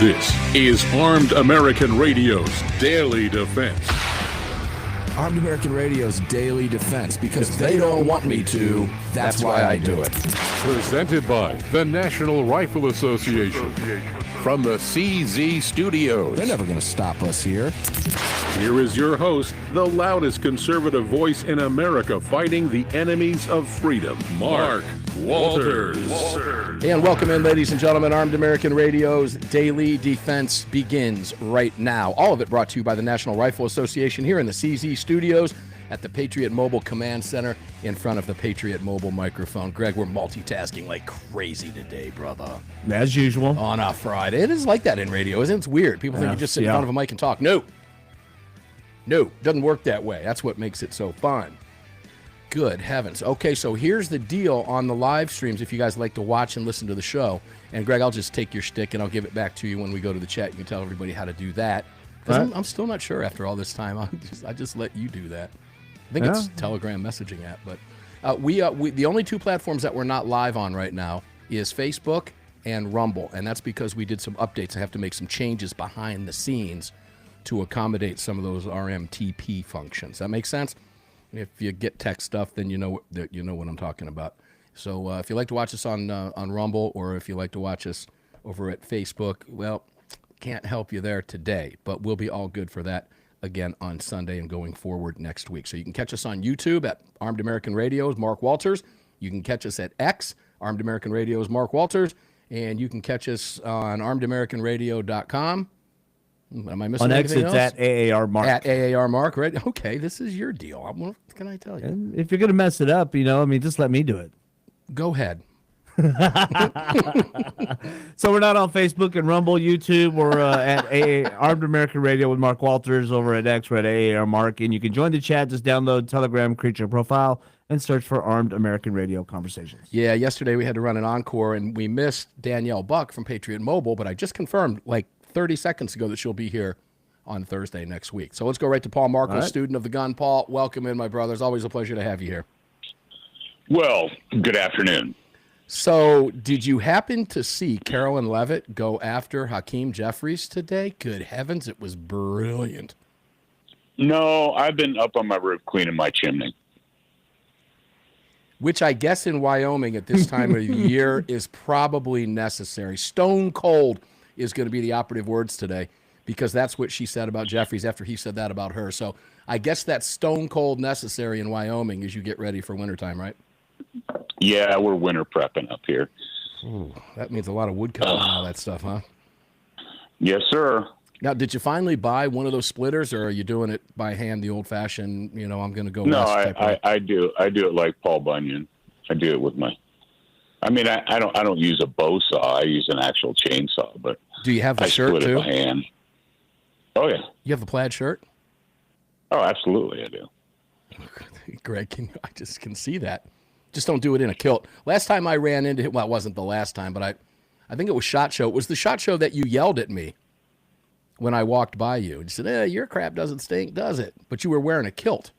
This is Armed American Radio's Daily Defense. Armed American Radio's Daily Defense, because they don't want me to, that's why I do it. Presented by the National Rifle Association. From the CZ Studios. They're never going to stop us here. Here is your host, the loudest conservative voice in America fighting the enemies of freedom, Mark Walters. And welcome in, ladies and gentlemen. Armed American Radio's Daily Defense begins right now. All of it brought to you by the National Rifle Association here in the CZ Studios at the Patriot Mobile Command Center in front of the Patriot Mobile microphone. Greg, we're multitasking like crazy today, brother. As usual. On a Friday. It is like that in radio, isn't it? It's weird. People think you just sit in front of a mic and talk. No, doesn't work that way. That's what makes it so fun. Good heavens. Okay, so here's the deal on the live streams if you guys like to watch and listen to the show. And Greg, I'll just take your shtick and I'll give it back to you when we go to the chat. You can tell everybody how to do that. Because I'm still not sure after all this time. I just let you do that. I think it's Telegram messaging app. But we the only two platforms that we're not live on right now is Facebook and Rumble. And that's because we did some updates. I have to make some changes behind the scenes to accommodate some of those RMTP functions. That makes sense? If you get tech stuff, then you know what I'm talking about. So if you like to watch us on Rumble, or if you like to watch us over at Facebook, well, can't help you there today, but we'll be all good for that again on Sunday and going forward next week. So you can catch us on YouTube at Armed American Radio's Mark Walters. You can catch us at X, Armed American Radio's Mark Walters, and you can catch us on armedamericanradio.com. Am I missing on X, anything it's else? at AAR Mark. At AAR Mark, right? Okay, this is your deal. What can I tell you? And if you're going to mess it up, just let me do it. Go ahead. So we're not on Facebook and Rumble, YouTube, or at Armed American Radio with Mark Walters. Over at X, we're at AAR Mark. And you can join the chat. Just download Telegram, create your profile, and search for Armed American Radio Conversations. Yeah, yesterday we had to run an encore, and we missed Danielle Buck from Patriot Mobile, but I just confirmed 30 seconds ago that she'll be here on Thursday next week. So let's go right to Paul Markle, student of the gun. Paul, welcome in, my brother. It's always a pleasure to have you here. Well, good afternoon. So did you happen to see Carolyn Levitt go after Hakeem Jeffries today? Good heavens, it was brilliant. No, I've been up on my roof cleaning my chimney. Which I guess in Wyoming at this time of the year is probably necessary. Stone cold is going to be the operative words today, because that's what she said about Jeffries after he said that about her. So I guess that's stone cold necessary in Wyoming as you get ready for wintertime, right? Yeah, we're winter prepping up here. Ooh, that means a lot of wood cutting and all that stuff, huh? Yes, sir. Now, did you finally buy one of those splitters, or are you doing it by hand, the old-fashioned, I'm going to go No, west type I do it like Paul Bunyan. I do it with I don't use a bow saw. I use an actual chainsaw, but do you have the I shirt split too? it by hand. Oh yeah. You have the plaid shirt? Oh, absolutely, I do. Greg, I just can see that. Just don't do it in a kilt. Last time I ran into him, well, it wasn't the last time, but I think it was SHOT Show. It was the SHOT Show that you yelled at me when I walked by you. And you said, your crap doesn't stink, does it? But you were wearing a kilt.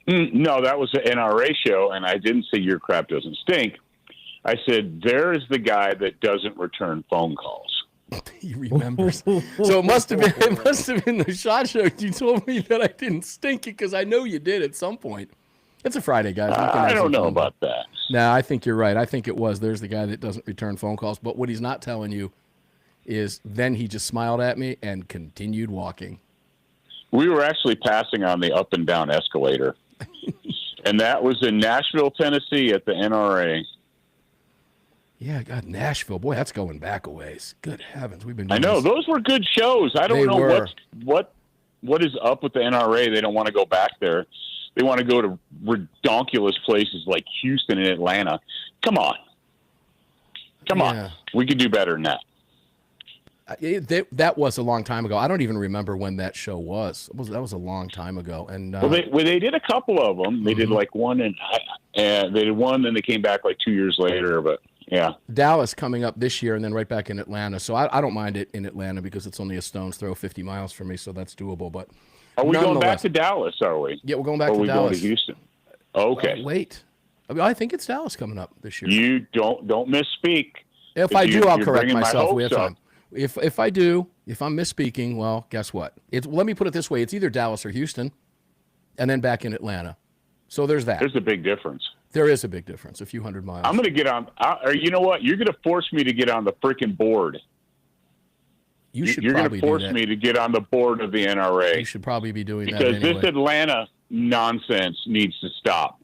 No, that was an NRA show, and I didn't say your crap doesn't stink. I said, there's the guy that doesn't return phone calls. He remembers. So it must have been the SHOT Show. You told me that I didn't stink it because I know you did at some point. It's a Friday, guys. I don't know about that. No, I think you're right. I think it was. There's the guy that doesn't return phone calls. But what he's not telling you is then he just smiled at me and continued walking. We were actually passing on the up and down escalator. And that was in Nashville, Tennessee at the NRA. Yeah, God, Nashville. Boy, that's going back a ways. Good heavens. We've been I know. Those were good shows. I don't know what is up with the NRA. They don't want to go back there. They want to go to redonkulous places like Houston and Atlanta. Come on. We could do better than that. That was a long time ago. I don't even remember when that show was. That was a long time ago. And they did a couple of them. They did one, and they did one, then they came back 2 years later. But yeah, Dallas coming up this year, and then right back in Atlanta. So I don't mind it in Atlanta because it's only a stone's throw, 50 miles from me, so that's doable. But are we going back to Dallas? Are we? Yeah, we're going back to Dallas. Are we going to Houston? Okay. Wait. I think it's Dallas coming up this year. You don't misspeak. If I do, I'll correct myself. We have time. If I do, if I'm misspeaking, well, guess what? Let me put it this way: it's either Dallas or Houston, and then back in Atlanta. So there's that. There's a big difference. There is a big difference, a few hundred miles. I'm going to get on, or you know what? You're going to force me to get on the freaking board. You're going to force me to get on the board of the NRA. You should probably be doing that because anyway. this Atlanta nonsense needs to stop.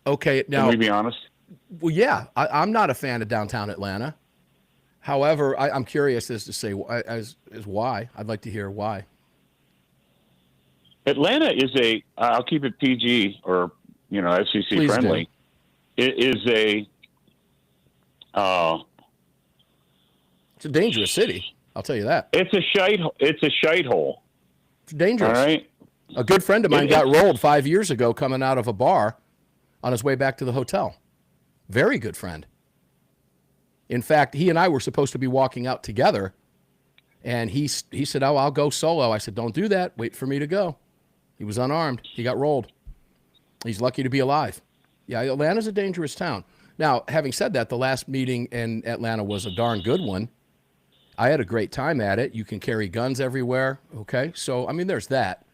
Okay, now. Can we be honest? Well, yeah, I'm not a fan of downtown Atlanta. However, I'm curious as to say as why. I'd like to hear why. Atlanta is I'll keep it PG or FCC Please friendly. Do. It is it's a dangerous city. I'll tell you that. It's a shite hole. It's dangerous. All right. A good friend of mine got rolled 5 years ago coming out of a bar on his way back to the hotel. Very good friend. In fact, he and I were supposed to be walking out together, and he said, "Oh, I'll go solo." I said, "Don't do that. Wait for me to go." He was unarmed. He got rolled. He's lucky to be alive. Yeah, Atlanta's a dangerous town. Now, having said that, the last meeting in Atlanta was a darn good one. I had a great time at it. You can carry guns everywhere. Okay, so I mean, there's that.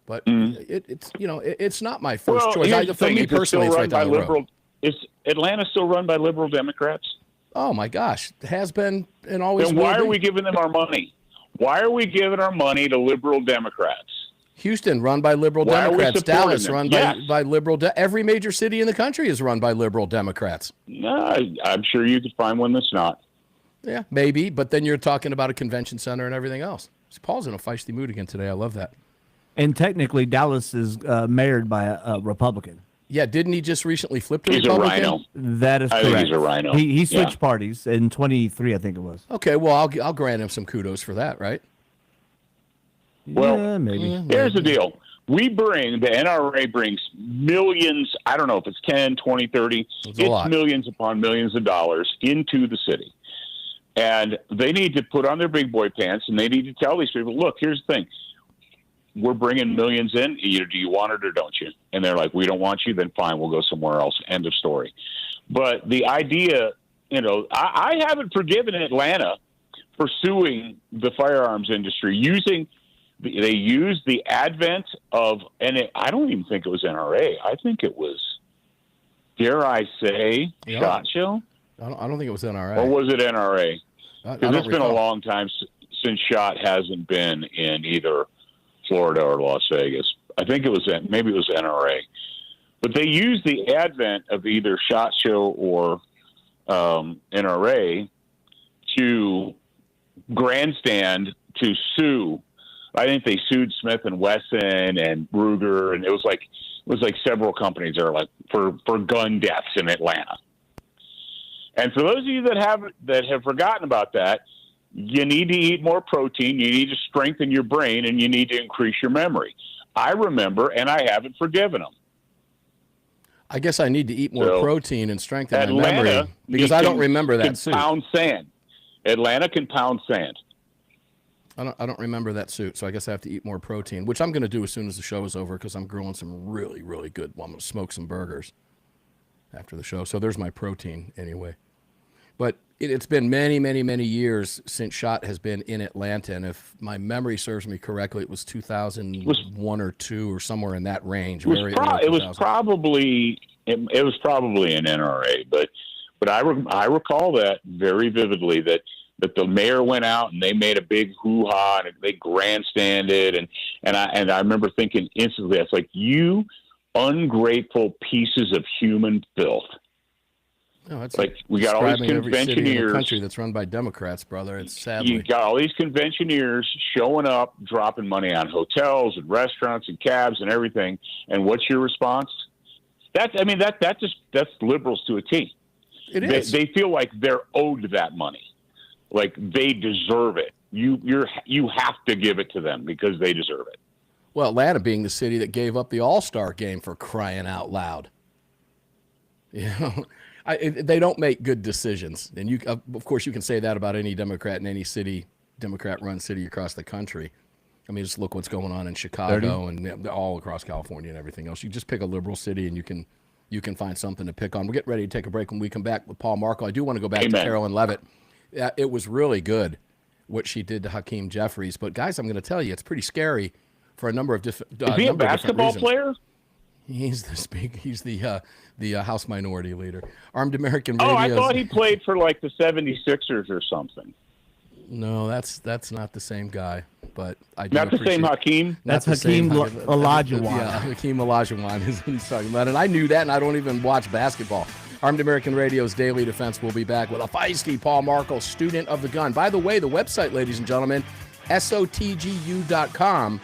But it's not my first choice. For me personally, it's right down the road. Is Atlanta still run by liberal Democrats? Oh my gosh, it has been and always will be. Then why are we giving them our money? Why are we giving our money to liberal Democrats? Houston, run by liberal Democrats. Dallas, them? run by liberal. Every major city in the country is run by liberal Democrats. No, I'm sure you could find one that's not. Yeah, maybe, but then you're talking about a convention center and everything else. Paul's in a feisty mood again today. I love that. And technically, Dallas is mayored by a Republican. Yeah, didn't he just recently flip to He's Republican? a rhino. That is correct. I think he's a rhino. He switched parties in 23, I think it was. Okay, well, I'll grant him some kudos for that, right? Well, yeah, maybe. Here's the deal. The NRA brings millions, I don't know if it's 10, 20, 30, it's millions upon millions of dollars into the city. And they need to put on their big boy pants, and they need to tell these people, look, here's the thing. We're bringing millions in. Either do you want it or don't you? And they're like, we don't want you, then fine, we'll go somewhere else. End of story. But the idea, I haven't forgiven Atlanta for suing the firearms industry they used the advent of, I don't even think it was NRA. I think it was, dare I say, SHOT Show? I don't think it was NRA. Or was it NRA? Because it's been a recall. long time since SHOT hasn't been in either Florida or Las Vegas. I think maybe it was NRA. But they used the advent of either SHOT Show or NRA to grandstand to sue. I think they sued Smith and Wesson and Ruger, and it was like several companies that are like for gun deaths in Atlanta. And for those of you that have forgotten about that, you need to eat more protein, you need to strengthen your brain, and you need to increase your memory. I remember, and I haven't forgiven them. I guess I need to eat more protein and strengthen my memory because I don't remember that suit. Pound sand. Atlanta can pound sand. I don't remember that suit, so I guess I have to eat more protein, which I'm going to do as soon as the show is over because I'm grilling some really, really good. Well, I'm going to smoke some burgers after the show. So there's my protein anyway. But it's been many, many, many years since SHOT has been in Atlanta, and if my memory serves me correctly, it was 2001 or 2 or somewhere in that range. It was probably an NRA, but I recall that very vividly that the mayor went out and they made a big hoo-ha and they grandstanded and I remember thinking instantly, it's like, you ungrateful pieces of human filth. No, it's like we got all these conventioneers. Every city in the country that's run by Democrats, brother. It's sadly. You got all these conventioneers showing up, dropping money on hotels and restaurants and cabs and everything. And what's your response? That's liberals to a T. It is. They feel like they're owed that money, like they deserve it. You have to give it to them because they deserve it. Well, Atlanta being the city that gave up the All-Star game, for crying out loud. You know. They don't make good decisions, and of course, you can say that about any Democrat in any city, Democrat-run city across the country. I mean, just look what's going on in Chicago and all across California and everything else. You just pick a liberal city, and you can find something to pick on. We'll get ready to take a break. When we come back with Paul Markle, I do want to go back to Carolyn Levitt. Yeah, it was really good what she did to Hakeem Jeffries. But guys, I'm going to tell you, it's pretty scary for a number of different. Is he a basketball player? He's the House Minority Leader. Armed American Radio. Oh, I thought he played for like the 76ers or something. No, that's not the same guy. But I do not the same Hakeem. That's Hakeem Olajuwon. Yeah, Hakeem Olajuwon is what he's talking about, and I knew that, and I don't even watch basketball. Armed American Radio's Daily Defense will be back with a feisty Paul Markel, student of the gun. By the way, the website, ladies and gentlemen, sotgu.com.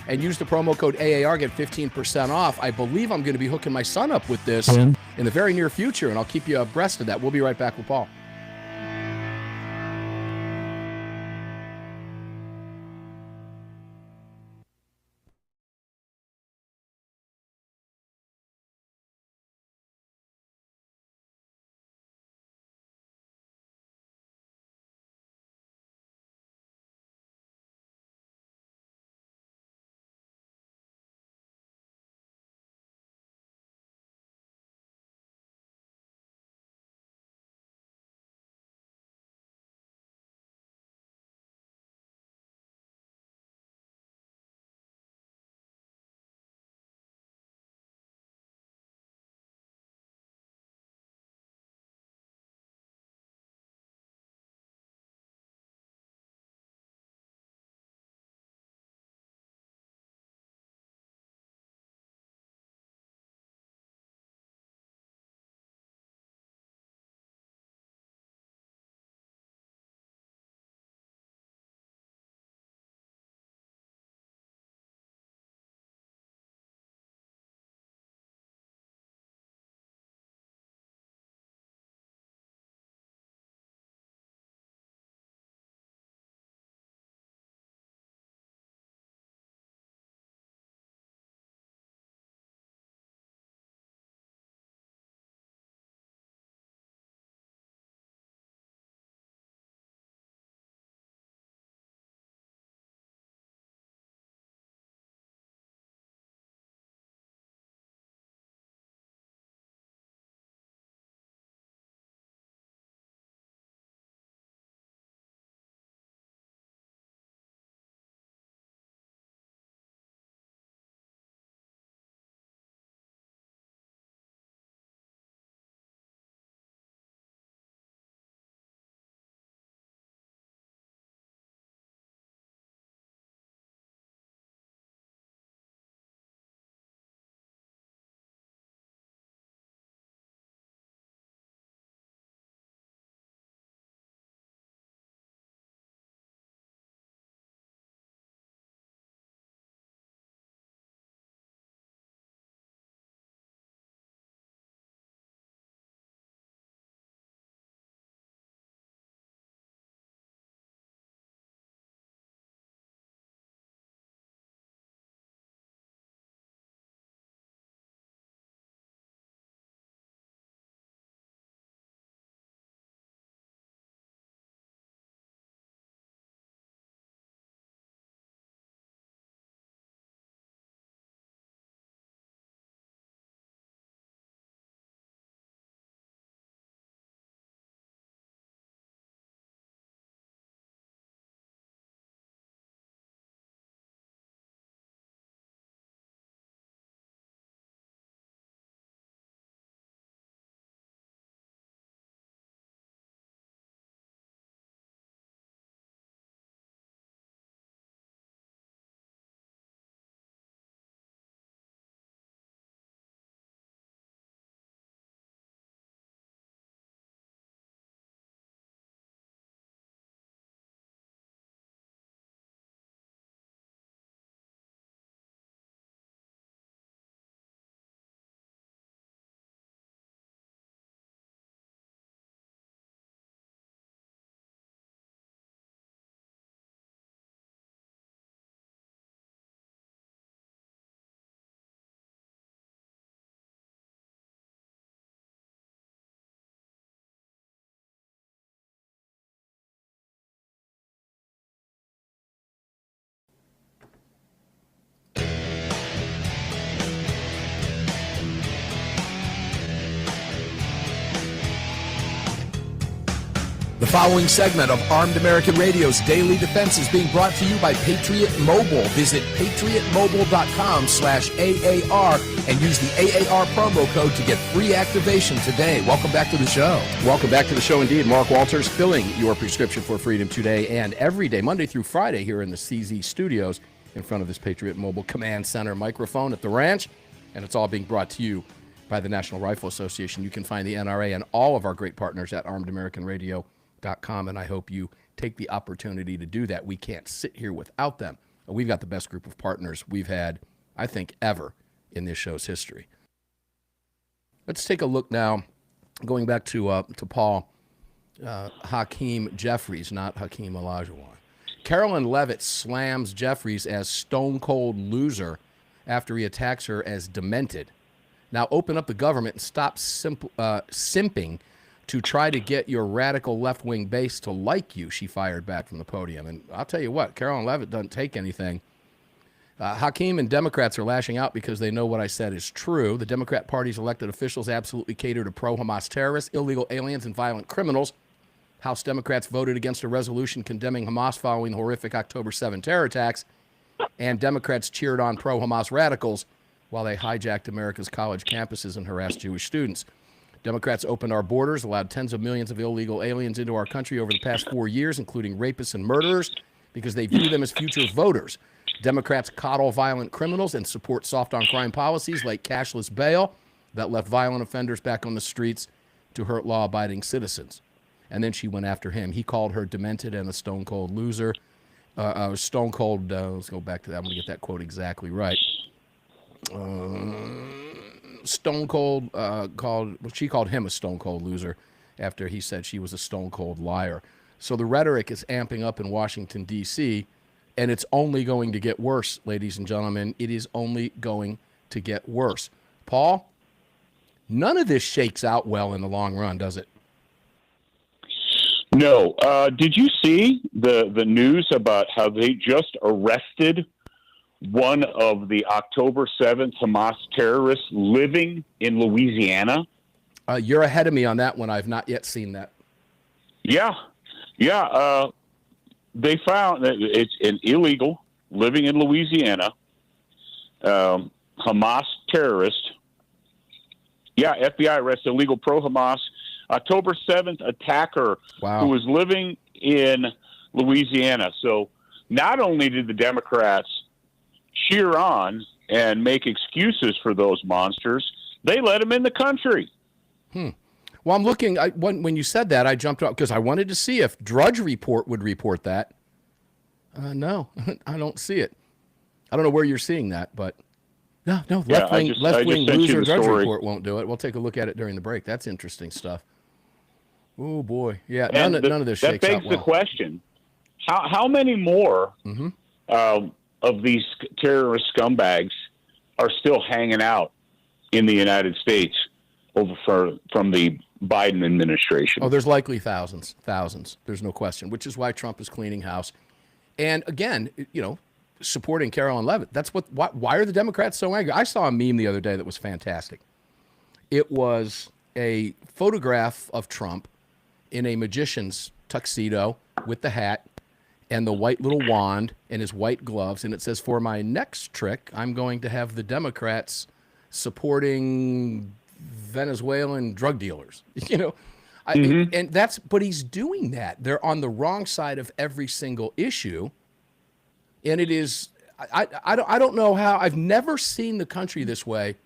And use the promo code AAR, get 15% off. I believe I'm going to be hooking my son up with this in the very near future, and I'll keep you abreast of that. We'll be right back with Paul. following segment of Armed American Radio's Daily Defense is being brought to you by Patriot Mobile. Visit patriotmobile.com/AAR and use the AAR promo code to get free activation today. Welcome back to the show. Welcome back to the show indeed. Mark Walters filling your prescription for freedom today and every day, Monday through Friday, here in the CZ studios in front of this Patriot Mobile Command Center microphone at the ranch. And it's all being brought to you by the National Rifle Association. You can find the NRA and all of our great partners at armedamericanradio.com, and I hope you take the opportunity to do that. We can't sit here without them. We've got the best group of partners we've had, I think, ever in this show's history. Let's take a look now, going back to Paul Hakeem Jeffries, not Hakeem Olajuwon. Carolyn Leavitt slams Jeffries as stone-cold loser after he attacks her as demented. Now open up the government and stop simping to try to get your radical left-wing base to like you, she fired back from the podium. And I'll tell you what, Carolyn Leavitt doesn't take anything. Hakeem and Democrats are lashing out because they know what I said is true. The Democrat Party's elected officials absolutely cater to pro-Hamas terrorists, illegal aliens, and violent criminals. House Democrats voted against a resolution condemning Hamas following the horrific October 7 terror attacks, and Democrats cheered on pro-Hamas radicals while they hijacked America's college campuses and harassed Jewish students. Democrats opened our borders, allowed tens of millions of illegal aliens into our country over the past 4 years, including rapists and murderers, because they view them as future voters. Democrats coddle violent criminals and support soft-on-crime policies like cashless bail that left violent offenders back on the streets to hurt law-abiding citizens. And then she went after him. He called her demented and a stone-cold loser. Stone-cold, let's go back to that. I'm going to get that quote exactly right. Stone Cold she called him a stone cold loser after he said she was a stone cold liar. So the rhetoric is amping up in Washington, D.C., and it's only going to get worse, ladies and gentlemen. It is only going to get worse. Paul, none of this shakes out well in the long run, does it? No. Did you see the news about how they just arrested one of the October 7th Hamas terrorists living in Louisiana? You're ahead of me on that one. I've not yet seen that. Yeah. They found that it's an illegal living in Louisiana Hamas terrorist. Yeah, FBI arrests illegal pro-Hamas October 7th attacker who was living in Louisiana. So not only did the Democrats cheer on and make excuses for those monsters, they let them in the country. Well, I'm looking, when you said that, I jumped up because I wanted to see if Drudge Report would report that. No, I don't see it. I don't know where you're seeing that, but no, left-wing loser Drudge Report won't do it. We'll take a look at it during the break. That's interesting stuff. Oh, boy. Yeah, none of this shakes out well. That begs the question, how many more of these terrorist scumbags are still hanging out in the United States from the Biden administration? Oh, there's likely thousands. There's no question, which is why Trump is cleaning house. And again, supporting Carolyn Leavitt. Why are the Democrats so angry? I saw a meme the other day that was fantastic. It was a photograph of Trump in a magician's tuxedo with the hat and the white little wand and his white gloves. And it says, for my next trick, I'm going to have the Democrats supporting Venezuelan drug dealers. And but he's doing that. They're on the wrong side of every single issue. And it is, I don't know how, I've never seen the country this way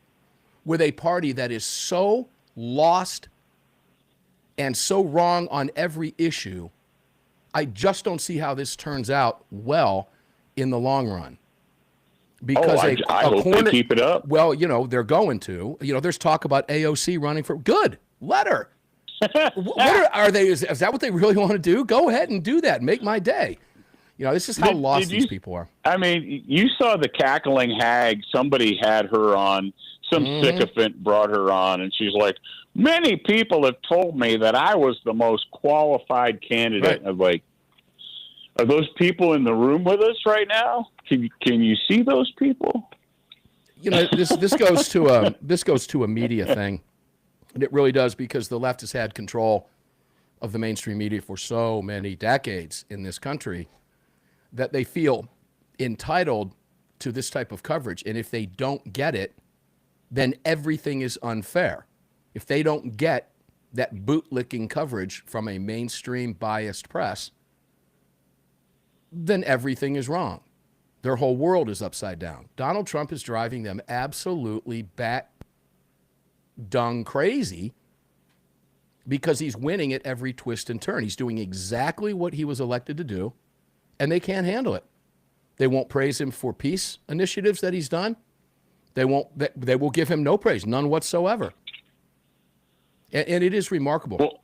with a party that is so lost and so wrong on every issue. I just don't see how this turns out well in the long run. Because I hope they keep it up. Well, they're going to. There's talk about AOC running for. Good. Let her. Are they? Is that what they really want to do? Go ahead and do that. Make my day. This is how lost these people are. I mean, you saw the cackling hag. Somebody had her on. Some sycophant brought her on, and she's like, many people have told me that I was the most qualified candidate. Right. I'm like, are those people in the room with us right now? Can you see those people? This goes to a media thing, and it really does, because the left has had control of the mainstream media for so many decades in this country that they feel entitled to this type of coverage. And if they don't get it, then everything is unfair. If they don't get that bootlicking coverage from a mainstream biased press, then everything is wrong. Their whole world is upside down. Donald Trump is driving them absolutely bat-dung crazy because he's winning at every twist and turn. He's doing exactly what he was elected to do, and they can't handle it. They won't praise him for peace initiatives that he's done. They will give him no praise, none whatsoever. And it is remarkable. Well,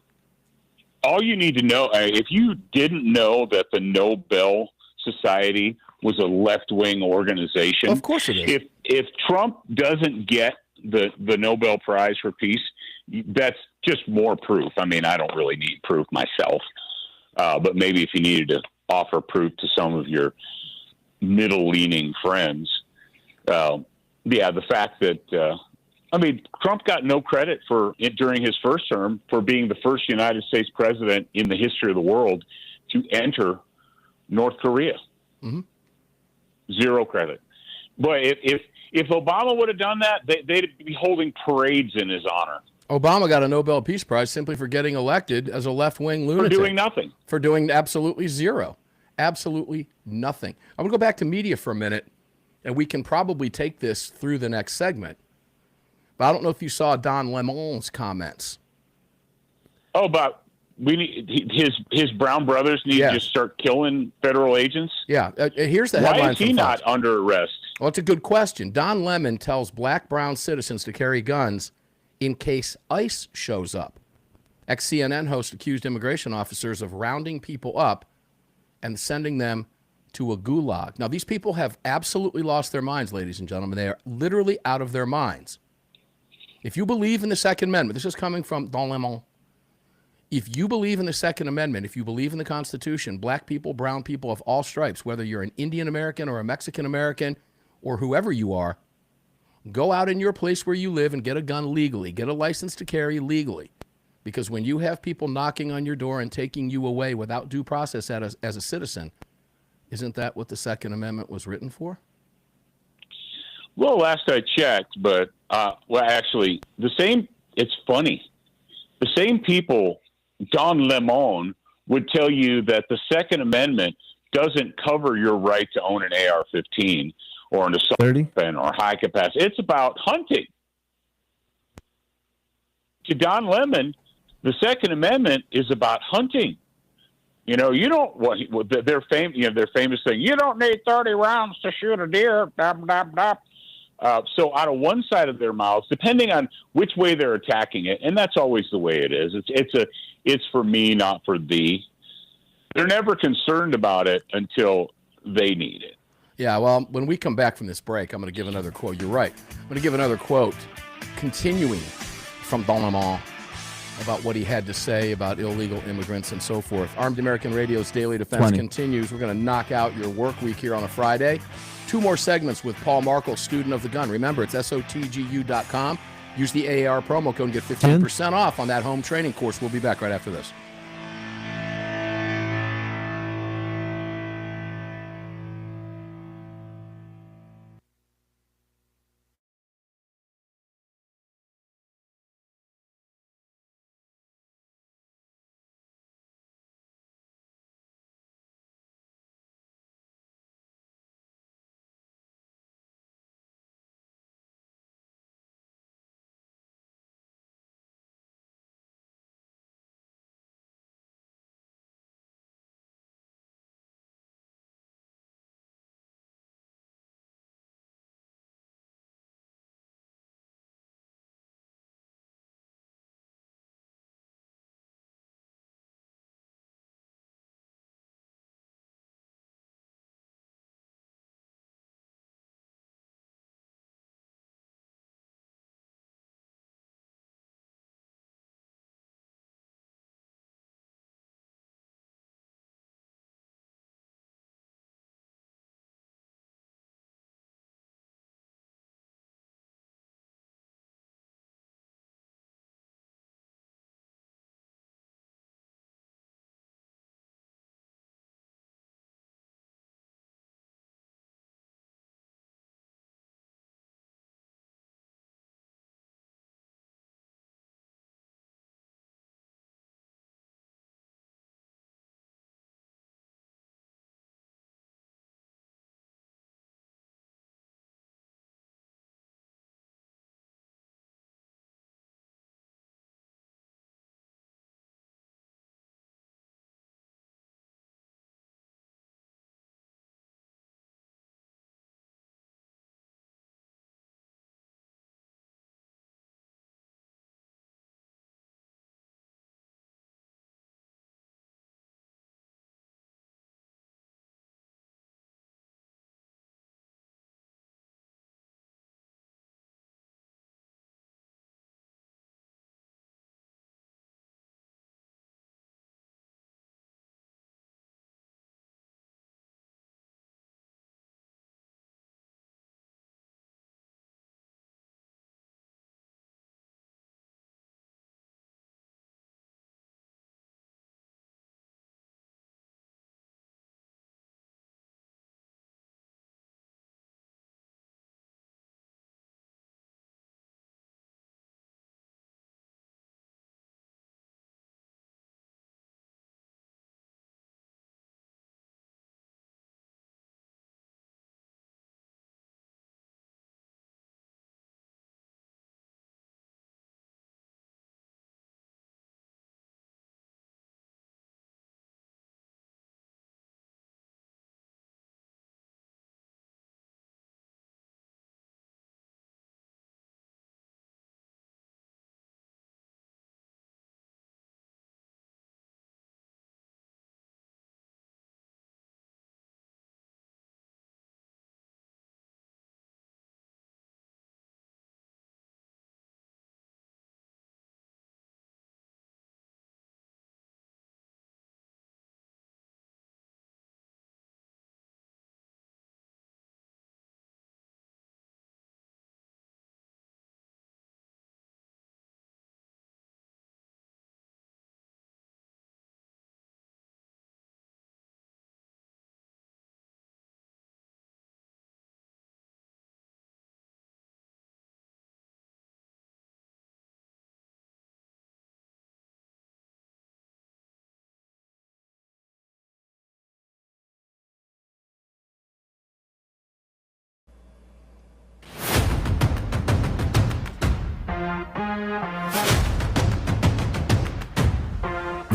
all you need to know, if you didn't know that the Nobel Society was a left-wing organization, Of course it is. If Trump doesn't get the Nobel Prize for Peace, that's just more proof. I mean, I don't really need proof myself, but maybe if you needed to offer proof to some of your middle-leaning friends, the fact that Trump got no credit for it during his first term for being the first United States president in the history of the world to enter North Korea. Mm-hmm. Zero credit. But if Obama would have done that, they'd be holding parades in his honor. Obama got a Nobel Peace Prize simply for getting elected as a left-wing lunatic. For doing nothing. For doing absolutely zero. Absolutely nothing. I'm going to go back to media for a minute, and we can probably take this through the next segment. But I don't know if you saw Don Lemon's comments. Oh, but his brown brothers need to just start killing federal agents? Yeah. Here's the headline. Why is he not under arrest? Well, it's a good question. Don Lemon tells black, brown citizens to carry guns in case ICE shows up. Ex-CNN host accused immigration officers of rounding people up and sending them to a gulag. Now, these people have absolutely lost their minds, ladies and gentlemen. They are literally out of their minds. If you believe in the Second Amendment, this is coming from Don Lemon. If you believe in the Second Amendment, if you believe in the Constitution, black people, brown people of all stripes, whether you're an Indian American or a Mexican American or whoever you are, go out in your place where you live and get a gun legally. Get a license to carry legally. Because when you have people knocking on your door and taking you away without due process as a citizen, isn't that what the Second Amendment was written for? Well, last I checked, but, actually, it's funny. The same people, Don Lemon, would tell you that the Second Amendment doesn't cover your right to own an AR-15 or an assault weapon or high capacity. It's about hunting. To Don Lemon, the Second Amendment is about hunting. You know, you don't their famous thing. You don't need 30 rounds to shoot a deer. So out of one side of their mouths, depending on which way they're attacking it, and that's always the way it is. It's for me, not for thee. They're never concerned about it until they need it. Yeah, well, when we come back from this break, I'm going to give another quote. You're right. I'm going to give another quote, continuing from Don Lemon about what he had to say about illegal immigrants and so forth. Armed American Radio's Daily Defense continues. We're going to knock out your work week here on a Friday. 2 more segments with Paul Markle, student of the gun. Remember, it's SOTGU.com. Use the AAR promo code and get 15% off on that home training course. We'll be back right after this.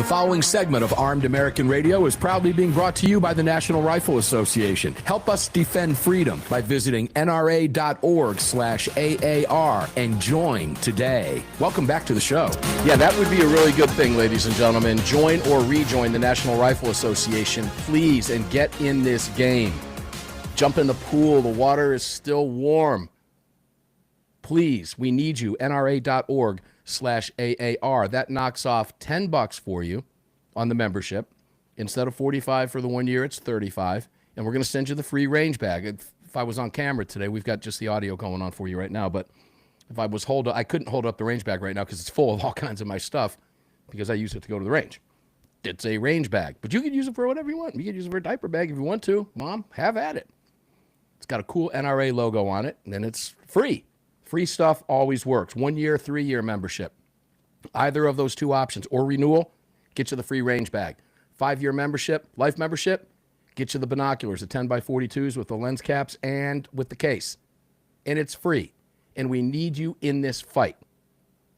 following segment of Armed American Radio is proudly being brought to you by the National Rifle Association. Help us defend freedom by visiting nra.org/AAR and join today. Welcome back to the show. Yeah, that would be a really good thing, ladies and gentlemen. Join or rejoin the National Rifle Association, please, and get in this game. Jump in the pool. The water is still warm. Please, we need you. nra.org/AAR. That knocks off $10 for you on the membership. Instead of $45 for the 1 year, it's $35. And we're going to send you the free range bag. If I was on camera today, we've got just the audio going on for you right now. But if I was I couldn't hold up the range bag right now because it's full of all kinds of my stuff because I use it to go to the range. It's a range bag. But you can use it for whatever you want. You can use it for a diaper bag if you want to. Mom, have at it. It's got a cool NRA logo on it, and it's free. Free stuff always works. 1 year, 3 year membership. Either of those two options. Or renewal, get you the free range bag. 5 year membership, life membership, get you the binoculars, the 10x42s with the lens caps and with the case. And it's free. And we need you in this fight.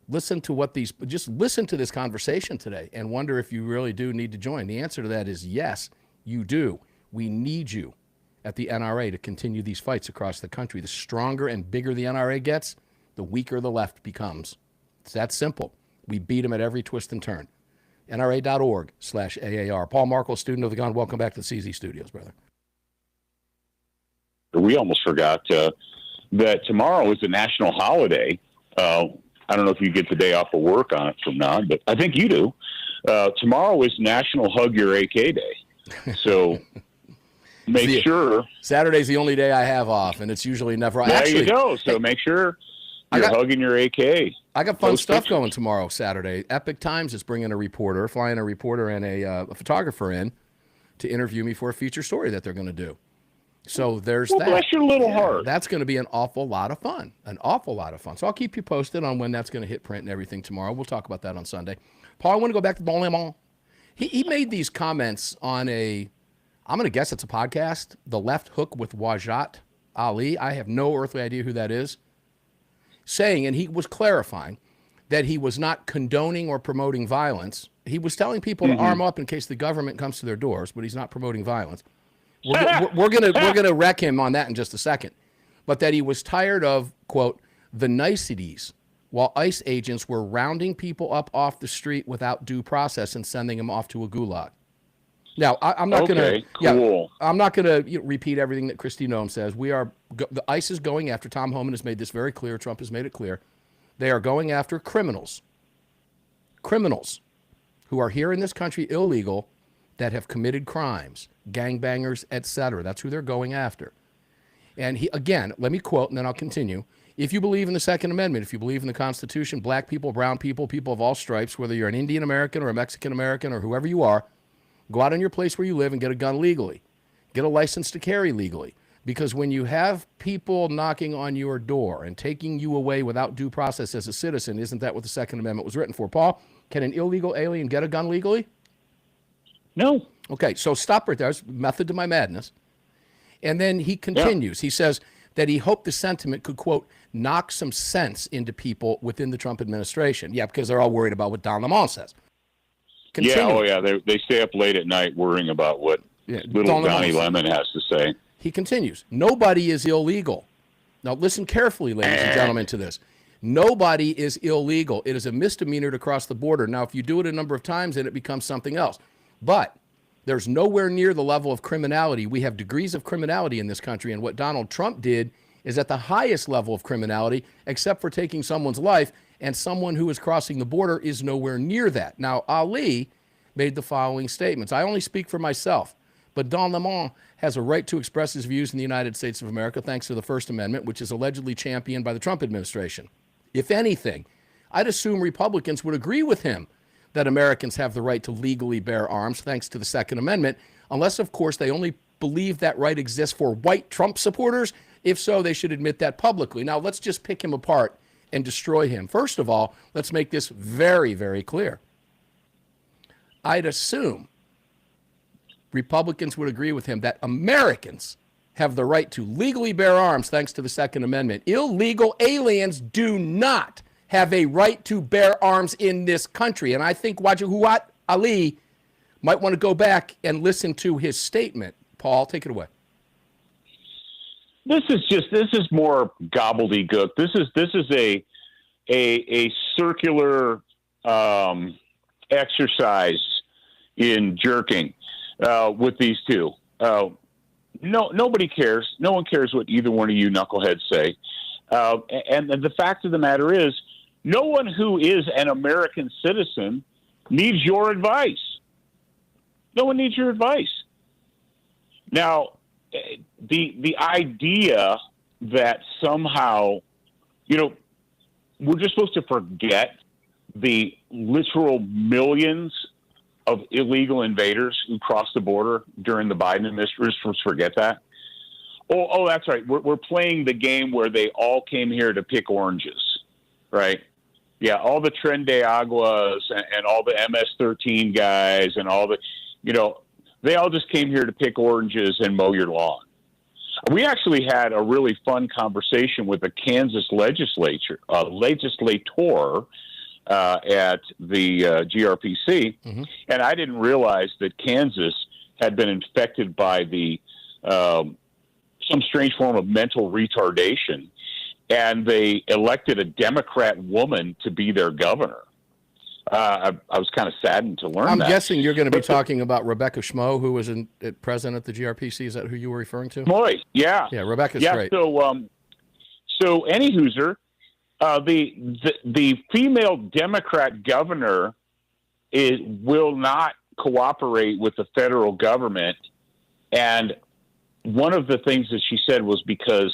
Listen to just listen to this conversation today and wonder if you really do need to join. The answer to that is yes, you do. We need you at the NRA to continue these fights across the country. The stronger and bigger the NRA gets, the weaker the left becomes. It's that simple. We beat them at every twist and turn. NRA.org/AAR. Paul Markle, student of the gun. Welcome back to the CZ Studios, brother. We almost forgot that tomorrow is a national holiday. I don't know if you get the day off of work on it from now, but I think you do. Tomorrow is National Hug Your AK Day. So make sure. Saturday's the only day I have off, and it's usually never. There you go. So make sure you're hugging your AK. I got fun stuff going tomorrow, Saturday. Epic Times is flying a reporter and a photographer in to interview me for a feature story that they're going to do. So there's that. Bless your little heart. That's going to be an awful lot of fun. So I'll keep you posted on when that's going to hit print and everything tomorrow. We'll talk about that on Sunday. Paul, I want to go back to Don Lemon. He made these comments on I'm going to guess it's a podcast, The Left Hook with Wajat Ali. I have no earthly idea who that is. Saying, and he was clarifying, that he was not condoning or promoting violence. He was telling people to arm up in case the government comes to their doors, but he's not promoting violence. We're gonna wreck him on that in just a second. But that he was tired of, quote, the niceties while ICE agents were rounding people up off the street without due process and sending them off to a gulag. Now, I'm not going to repeat everything that Kristi Noem says. The ICE is going after, Tom Homan has made this very clear, Trump has made it clear, they are going after criminals who are here in this country illegal that have committed crimes, gangbangers, etc. That's who they're going after. And again, let me quote and then I'll continue. If you believe in the Second Amendment, if you believe in the Constitution, black people, brown people, people of all stripes, whether you're an Indian American or a Mexican American or whoever you are, go out in your place where you live and get a gun legally. Get a license to carry legally. Because when you have people knocking on your door and taking you away without due process as a citizen, isn't that what the Second Amendment was written for? Paul, can an illegal alien get a gun legally? No. Okay, so stop right there. There's method to my madness. And then he continues. He says that he hoped the sentiment could, quote, knock some sense into people within the Trump administration. Yeah, because they're all worried about what Don Lemon says. They stay up late at night worrying about what little Donnie Lemon has to say. He continues, nobody is illegal. Now listen carefully, ladies and gentlemen, to this. Nobody is illegal. It is a misdemeanor to cross the border. Now, if you do it a number of times, then it becomes something else. But there's nowhere near the level of criminality. We have degrees of criminality in this country, and what Donald Trump did is at the highest level of criminality, except for taking someone's life, and someone who is crossing the border is nowhere near that. Now, Ali made the following statements. I only speak for myself, but Don Lemon has a right to express his views in the United States of America thanks to the First Amendment, which is allegedly championed by the Trump administration. If anything, I'd assume Republicans would agree with him that Americans have the right to legally bear arms thanks to the Second Amendment, unless, of course, they only believe that right exists for white Trump supporters. If so, they should admit that publicly. Now, let's just pick him apart and destroy him. First of all, let's make this very, very clear. I'd assume Republicans would agree with him that Americans have the right to legally bear arms thanks to the Second Amendment. Illegal aliens do not have a right to bear arms in this country. And I think, Ali might want to go back and listen to his statement. Paul, take it away. This is more gobbledygook. This is a circular exercise in jerking with these two. Nobody cares. No one cares what either one of you knuckleheads say. And the fact of the matter is, no one who is an American citizen needs your advice. No one needs your advice. Now, the idea that somehow, we're just supposed to forget the literal millions of illegal invaders who crossed the border during the Biden administration. We're supposed to forget that. Oh, that's right. We're playing the game where they all came here to pick oranges, right? Yeah, all the Tren de Aguas and all the MS-13 guys and all the, they all just came here to pick oranges and mow your lawn. We actually had a really fun conversation with the Kansas legislator at the GRPC, and I didn't realize that Kansas had been infected by some strange form of mental retardation, and they elected a Democrat woman to be their governor. I was kind of saddened to learn that. I'm guessing you're going to be talking about Rebecca Schmo, who was president at the GRPC. Is that who you were referring to? Boy, yeah. Yeah, Rebecca's great. So anywhooser, the female Democrat governor will not cooperate with the federal government, and one of the things that she said was because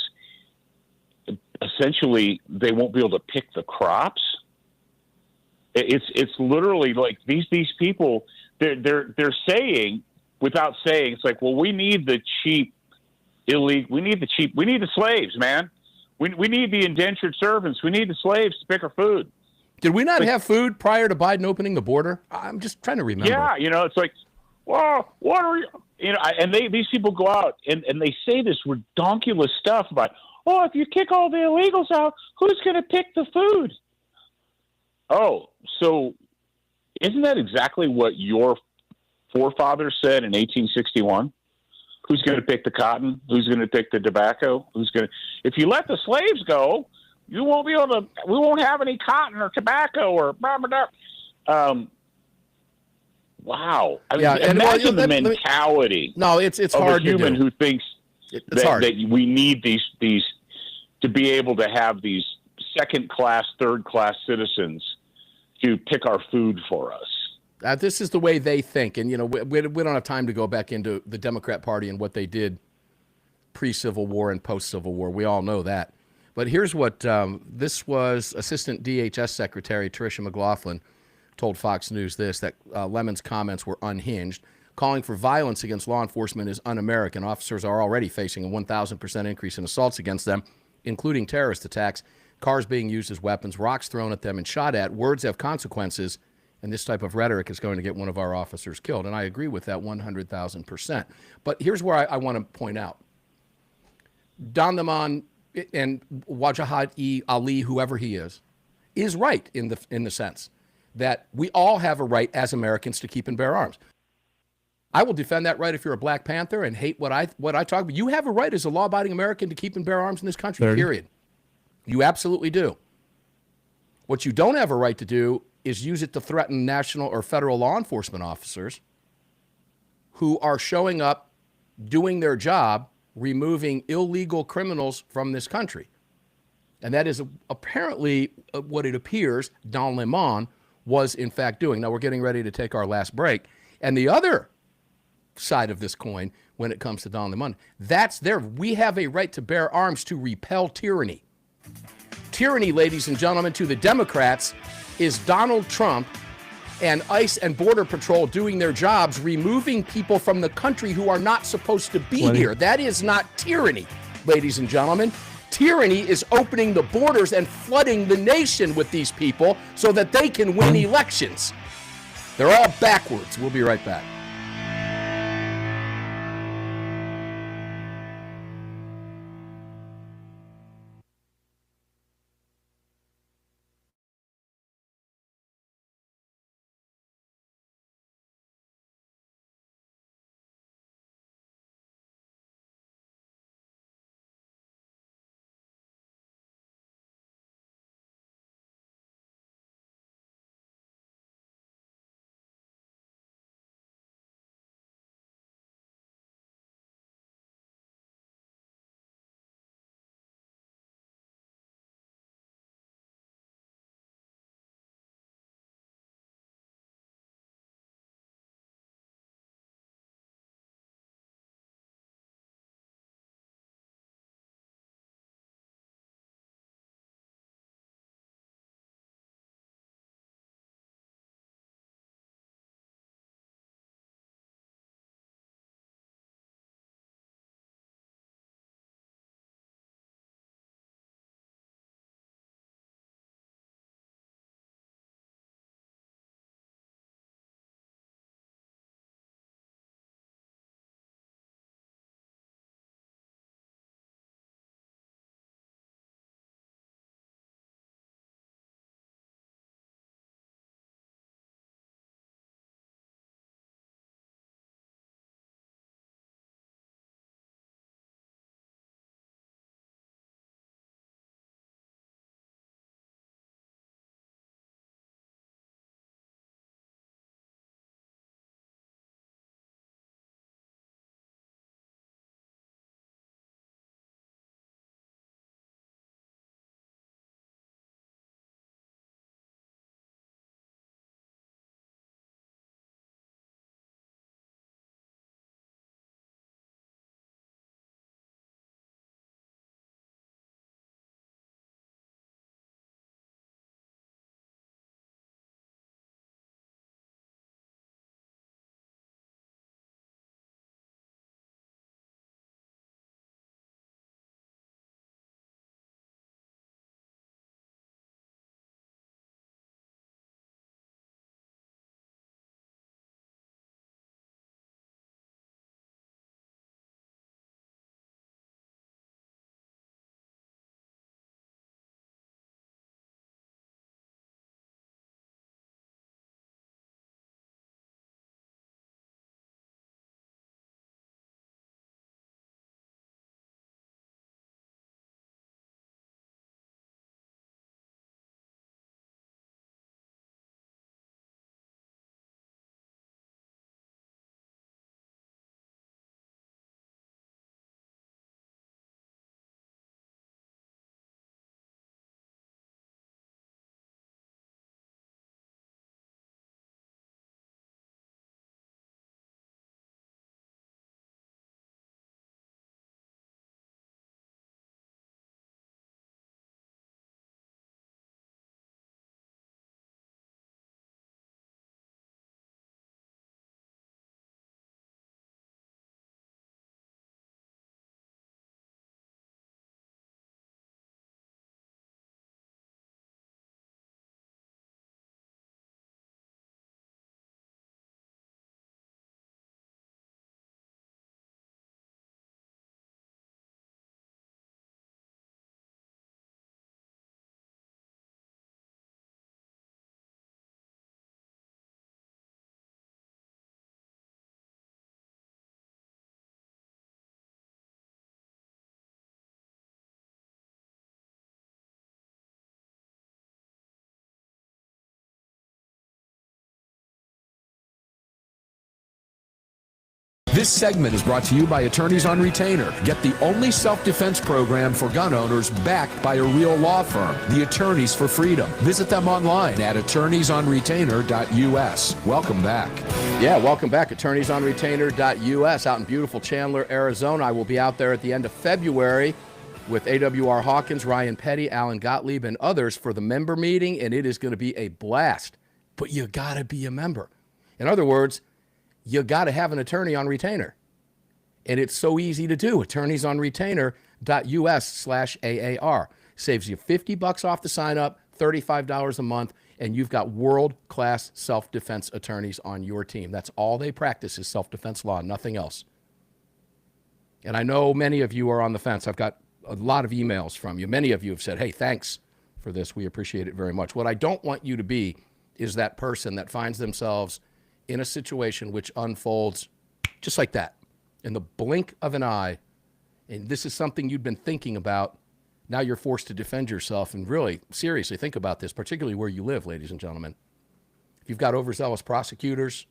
essentially they won't be able to pick the crops. It's literally like these people they're saying without saying, it's like, well, we need the cheap illegal, we need the slaves, man. We need the indentured servants. We need the slaves to pick our food. Did we not have food prior to Biden opening the border? I'm just trying to remember. Yeah, it's like, well, what are you? And these people go out and they say this redonkulous stuff about, oh, if you kick all the illegals out, who's going to pick the food? Oh, so isn't that exactly what your forefathers said in 1861? Who's going to pick the cotton? Who's going to pick the tobacco? If you let the slaves go, you won't be able to, we won't have any cotton or tobacco or blah, blah, blah. Wow. I mean, imagine the mentality. It's hard of a human who thinks that we need these to be able to have these second-class, third-class citizens to pick our food for us. This is the way they think. And, we don't have time to go back into the Democrat Party and what they did pre-Civil War and post-Civil War. We all know that. But here's what this was Assistant DHS Secretary Tricia McLaughlin told Fox News that Lemon's comments were unhinged. Calling for violence against law enforcement is un-American. Officers are already facing a 1,000% increase in assaults against them, including terrorist attacks, cars being used as weapons, rocks thrown at them and shot at. Words have consequences, and this type of rhetoric is going to get one of our officers killed. And I agree with that 100,000%. But here's where I want to point out. Don Lemon and Wajahat Ali, whoever he is right in the sense that we all have a right as Americans to keep and bear arms. I will defend that right if you're a Black Panther and hate what I talk about. You have a right as a law-abiding American to keep and bear arms in this country, period. You absolutely do. What you don't have a right to do is use it to threaten national or federal law enforcement officers who are showing up, doing their job, removing illegal criminals from this country. And that is apparently what it appears Don Lemon was in fact doing. Now we're getting ready to take our last break. And the other side of this coin when it comes to Don Lemon, we have a right to bear arms to repel tyranny. Tyranny, ladies and gentlemen, to the Democrats is Donald Trump and ICE and Border Patrol doing their jobs, removing people from the country who are not supposed to be here. That is not tyranny, ladies and gentlemen. Tyranny is opening the borders and flooding the nation with these people so that they can win elections. They're all backwards. We'll be right back. This segment is brought to you by Attorneys on Retainer. Get the only self-defense program for gun owners backed by a real law firm, the Attorneys for Freedom. Visit them online at attorneysonretainer.us. Welcome back. Yeah, welcome back. Attorneysonretainer.us out in beautiful Chandler, Arizona. I will be out there at the end of February with AAR Hawkins, Ryan Petty, Alan Gottlieb, and others for the member meeting, and it is going to be a blast. But you got to be a member. In other words, you got to have an attorney on retainer. And it's so easy to do. attorneysonretainer.us/AAR. Saves you $50 off the sign up, $35 a month, and you've got world-class self-defense attorneys on your team. That's all they practice is self-defense law, nothing else. And I know many of you are on the fence. I've got a lot of emails from you. Many of you have said, hey, thanks for this. We appreciate it very much. What I don't want you to be is that person that finds themselves in a situation which unfolds just like that, in the blink of an eye, and this is something you'd been thinking about. Now you're forced to defend yourself, and really, seriously, think about this, particularly where you live, ladies and gentlemen. If you've got overzealous prosecutors,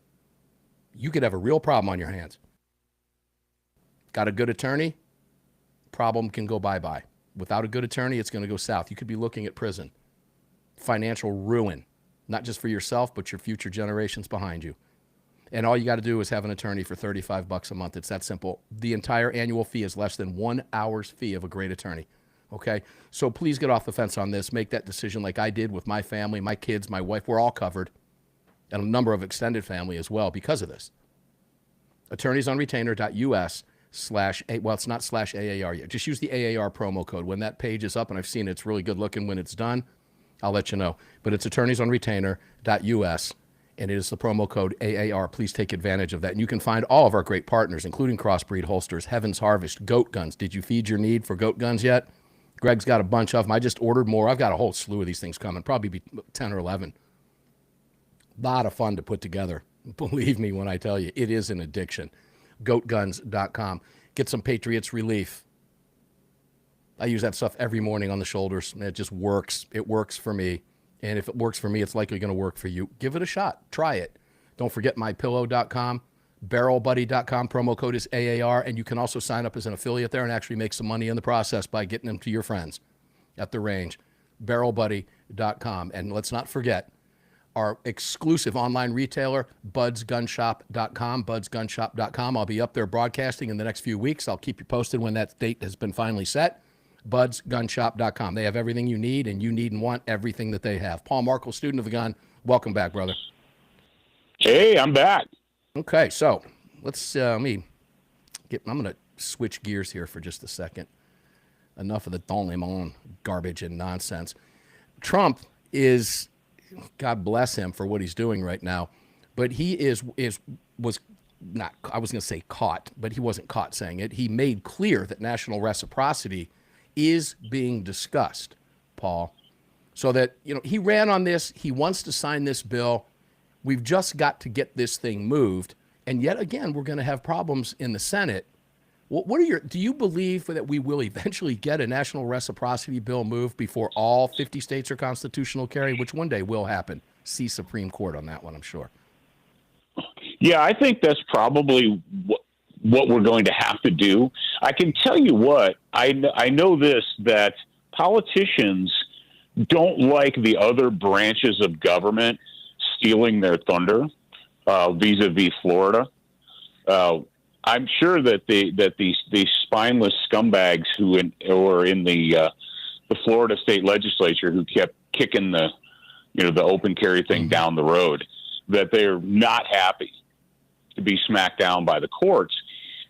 you could have a real problem on your hands. Got a good attorney? Problem can go bye-bye. Without a good attorney, it's going to go south. You could be looking at prison, financial ruin, not just for yourself, but your future generations behind you. And all you got to do is have an attorney for $35 a month. It's that simple. The entire annual fee is less than 1 hour's fee of a great attorney. Okay? So please get off the fence on this. Make that decision like I did with my family, my kids, my wife. We're all covered. And a number of extended family as well because of this. attorneysonretainer.us/ well, it's not /AAR yet. Just use the AAR promo code. When that page is up, and I've seen it's really good looking when it's done, I'll let you know. But it's attorneysonretainer.us, and it is the promo code AAR. Please take advantage of that. And you can find all of our great partners, including Crossbreed Holsters, Heaven's Harvest, Goat Guns. Did you feed your need for goat guns yet? Greg's got a bunch of them. I just ordered more. I've got a whole slew of these things coming, probably be 10 or 11. A lot of fun to put together. Believe me when I tell you, it is an addiction. GoatGuns.com. Get some Patriots Relief. I use that stuff every morning on the shoulders. It just works. It works for me. And if it works for me, it's likely going to work for you. Give it a shot. Try it. Don't forget mypillow.com, barrelbuddy.com. Promo code is AAR. And you can also sign up as an affiliate there and actually make some money in the process by getting them to your friends at the range. barrelbuddy.com. And let's not forget our exclusive online retailer, budsgunshop.com, budsgunshop.com. I'll be up there broadcasting in the next few weeks. I'll keep you posted when that date has been finally set. budsgunshop.com. They have everything you need, and you need and want everything that they have. Paul Markle, student of the gun, welcome back, brother. Hey, I'm back. Okay, so let's, I'm going to switch gears here for just a second. Enough of the Don Lemon garbage and nonsense. Trump is, God bless him for what he's doing right now, but he was not, I was going to say caught, but he wasn't caught saying it. He made clear that national reciprocity is being discussed, Paul, so that, he ran on this. He wants to sign this bill. We've just got to get this thing moved. And yet again, we're going to have problems in the Senate. Do you believe that we will eventually get a national reciprocity bill moved before all 50 states are constitutional carry, which one day will happen? See Supreme Court on that one, I'm sure. Yeah, I think that's probably what we're going to have to do. I can tell you what, I know this, that politicians don't like the other branches of government stealing their thunder vis-a-vis Florida. I'm sure that these spineless scumbags who are in the Florida state legislature who kept kicking the open carry thing down the road, that they're not happy to be smacked down by the courts.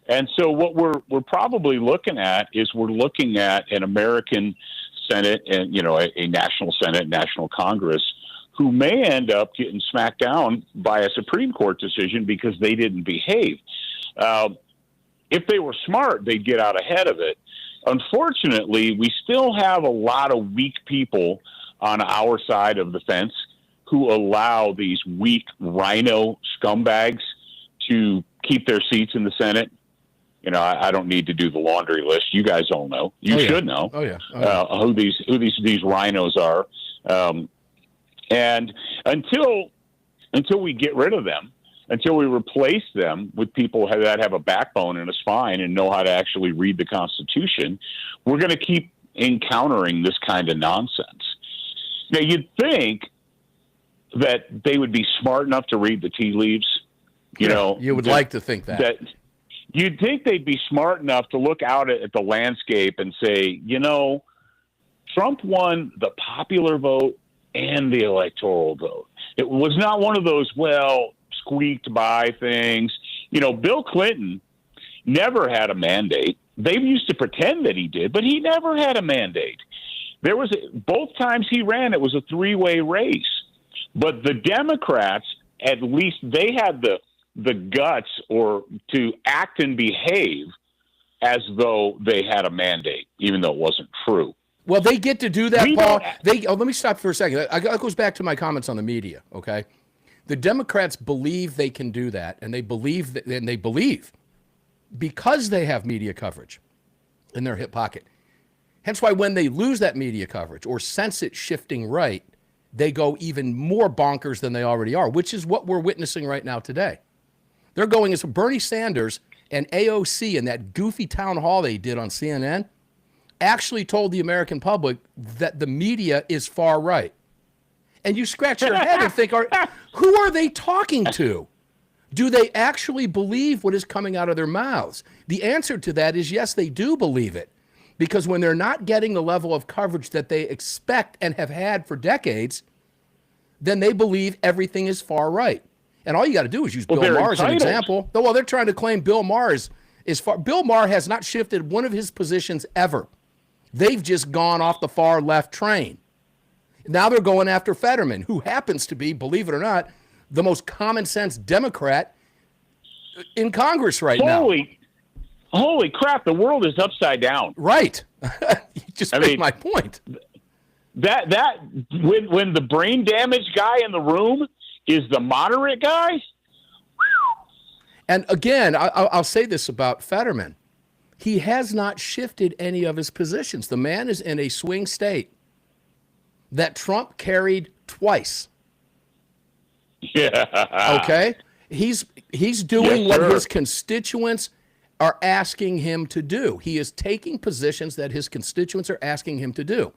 And so what we're probably looking at is we're looking at an American Senate and a national Senate, national Congress, who may end up getting smacked down by a Supreme Court decision because they didn't behave. If they were smart, they'd get out ahead of it. Unfortunately, we still have a lot of weak people on our side of the fence who allow these weak rhino scumbags to keep their seats in the Senate. I don't need to do the laundry list. You guys all know. You should know. Who these rhinos are. And until we get rid of them, until we replace them with people that have a backbone and a spine and know how to actually read the Constitution, we're going to keep encountering this kind of nonsense. Now, you'd think that they would be smart enough to read the tea leaves. You would like to think that. You'd think they'd be smart enough to look out at the landscape and say, Trump won the popular vote and the electoral vote. It was not one of those, squeaked by things. Bill Clinton never had a mandate. They used to pretend that he did, but he never had a mandate. Both times he ran, it was a three-way race. But the Democrats, at least they had the guts to act and behave as though they had a mandate, even though it wasn't true. Well, they get to do that, Paul. Let me stop for a second. That goes back to my comments on the media, okay? The Democrats believe they can do that, and they believe because they have media coverage in their hip pocket. Hence why when they lose that media coverage or sense it shifting right, they go even more bonkers than they already are, which is what we're witnessing right now today. They're going as Bernie Sanders and AOC in that goofy town hall they did on CNN actually told the American public that the media is far right. And you scratch your head and think, who are they talking to? Do they actually believe what is coming out of their mouths? The answer to that is yes, they do believe it. Because when they're not getting the level of coverage that they expect and have had for decades, then they believe everything is far right. And all you got to do is use Bill Maher as an example. Well, they're trying to claim Bill Maher is far. Bill Maher has not shifted one of his positions ever. They've just gone off the far left train. Now they're going after Fetterman, who happens to be, believe it or not, the most common sense Democrat in Congress right now. Holy crap, the world is upside down. Right. You just made my point. That when the brain damaged guy in the room is the moderate guy. And again, I'll say this about Fetterman. He has not shifted any of his positions. The man is in a swing state that Trump carried twice. Yeah. Okay? He's doing what his constituents are asking him to do. He is taking positions that his constituents are asking him to do.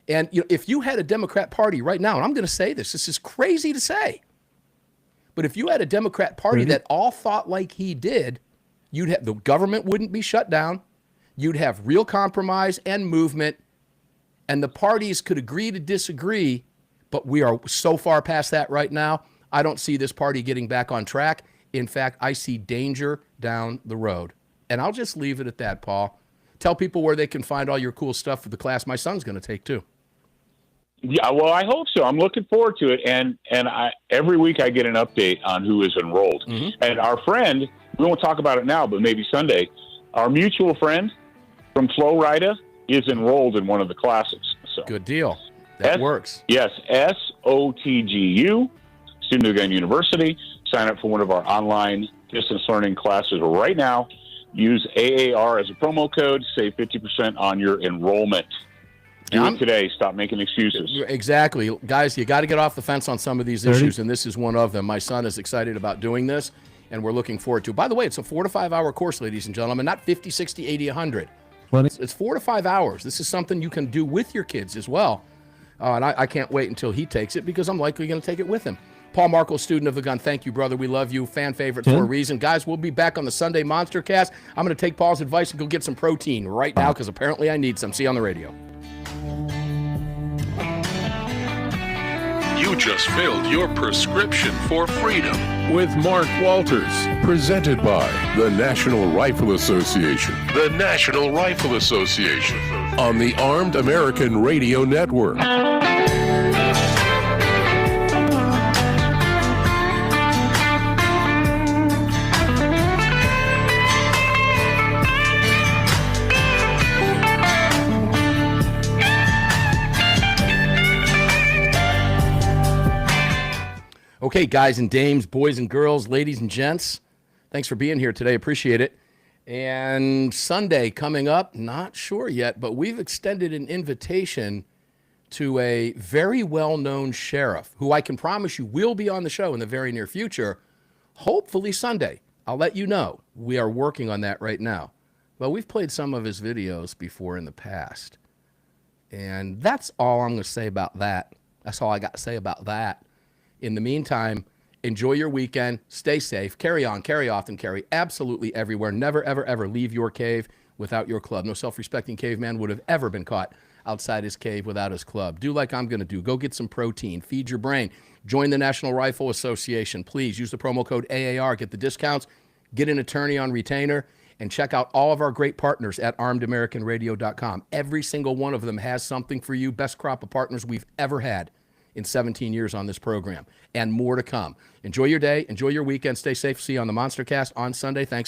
And if you had a Democrat Party right now, and I'm going to say this is crazy to say, but if you had a Democrat Party that all thought like he did, the government wouldn't be shut down. You'd have real compromise and movement, and the parties could agree to disagree, but we are so far past that right now. I don't see this party getting back on track. In fact, I see danger down the road. And I'll just leave it at that, Paul. Tell people where they can find all your cool stuff for the class my son's going to take, too. Yeah, well, I hope so. I'm looking forward to it. And every week I get an update on who is enrolled. Mm-hmm. And our friend, we won't talk about it now, but maybe Sunday, our mutual friend from Florida is enrolled in one of the classes. So good deal. That works. Yes, SOTGU, Student of Gun University. Sign up for one of our online distance learning classes right now. Use AAR as a promo code. Save 50% on your enrollment. Do it today. Stop making excuses. Exactly. Guys, you got to get off the fence on some of these issues, and this is one of them. My son is excited about doing this, and we're looking forward to it. By the way, it's a 4 to 5 hour course, ladies and gentlemen, not 50, 60, 80, 100. It's 4 to 5 hours. This is something you can do with your kids as well. And I can't wait until he takes it because I'm likely going to take it with him. Paul Markle, student of the gun. Thank you, brother. We love you. Fan favorite for a reason. Guys, we'll be back on the Sunday Monster Cast. I'm going to take Paul's advice and go get some protein right now because apparently I need some. See you on the radio. You just filled your prescription for freedom with Mark Walters. Presented by the National Rifle Association. The National Rifle Association. On the Armed American Radio Network. Okay, guys and dames, boys and girls, ladies and gents, thanks for being here today. Appreciate it. And Sunday coming up, not sure yet, but we've extended an invitation to a very well-known sheriff who I can promise you will be on the show in the very near future, Hopefully Sunday. I'll let you know. We are working on that right now. Well, we've played some of his videos before in the past. And that's all I'm going to say about that. That's all I got to say about that. In the meantime, enjoy your weekend. Stay safe. Carry on, carry often, carry absolutely everywhere. Never, ever, ever leave your cave without your club. No self-respecting caveman would have ever been caught outside his cave without his club. Do like I'm going to do. Go get some protein. Feed your brain. Join the National Rifle Association. Please use the promo code AAR. Get the discounts. Get an attorney on retainer. And check out all of our great partners at armedamericanradio.com. Every single one of them has something for you. Best crop of partners we've ever had in 17 years on this program. And more to come. Enjoy your day. Enjoy your weekend. Stay safe. See you on the Monster Cast on Sunday. Thanks.